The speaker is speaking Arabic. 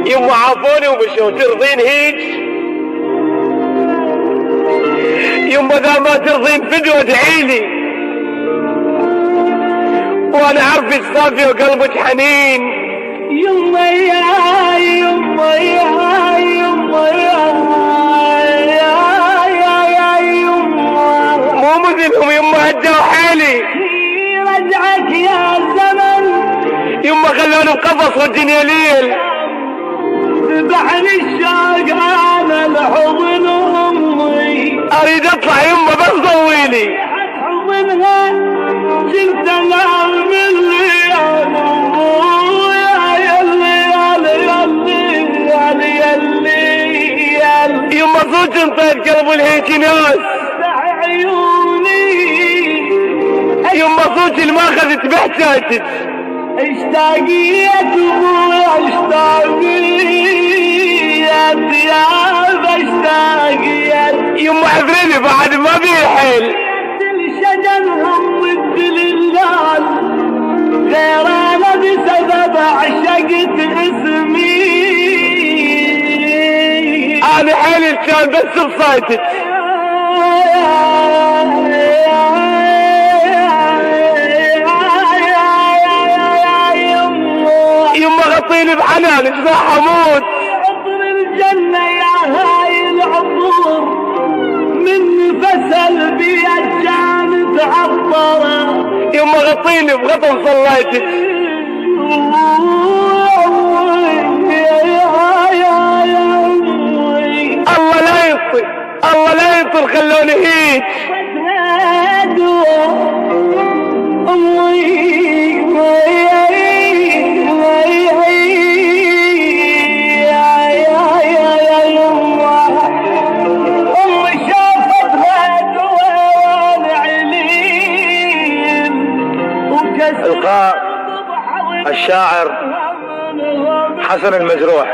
يما عافوني ومشوا ترضين هيج؟ يما ذا ما ترضين فدوة ادعيلي، وانا عارفك صافية وقلبك حنين. يما يا يما يا يما يا يما مو مثلهم يما هدوا حالي. رجعك يا زمن يما خلوني بقفص والدنيا ليل. ذبحني الشوق على الحضن امي، اريد اطلع يما بس ضويلي. حضنها كنت انام من ليالي يما صوت انطيت قلب الهيك ناس. عيوني يما صوت اللي ما اخذت بحجاتك. اشتاقيت اشتاقيت يا اشتاقيت. يما عذرني بعد ما بيه حيل. الشجر همت للناس غير انا بسبب عشقت اسمي. انا حيلي كان بس بصيتك. يما غطيني بحنانك راح اموت. عطر الجنة يا هاي العطور من فسل بيد كانت عطرة. يما غطيني بغطم صليتك. الله لا يطي الله لا يطي خلوني هيك. إلقاء الشاعر حسن المجروح.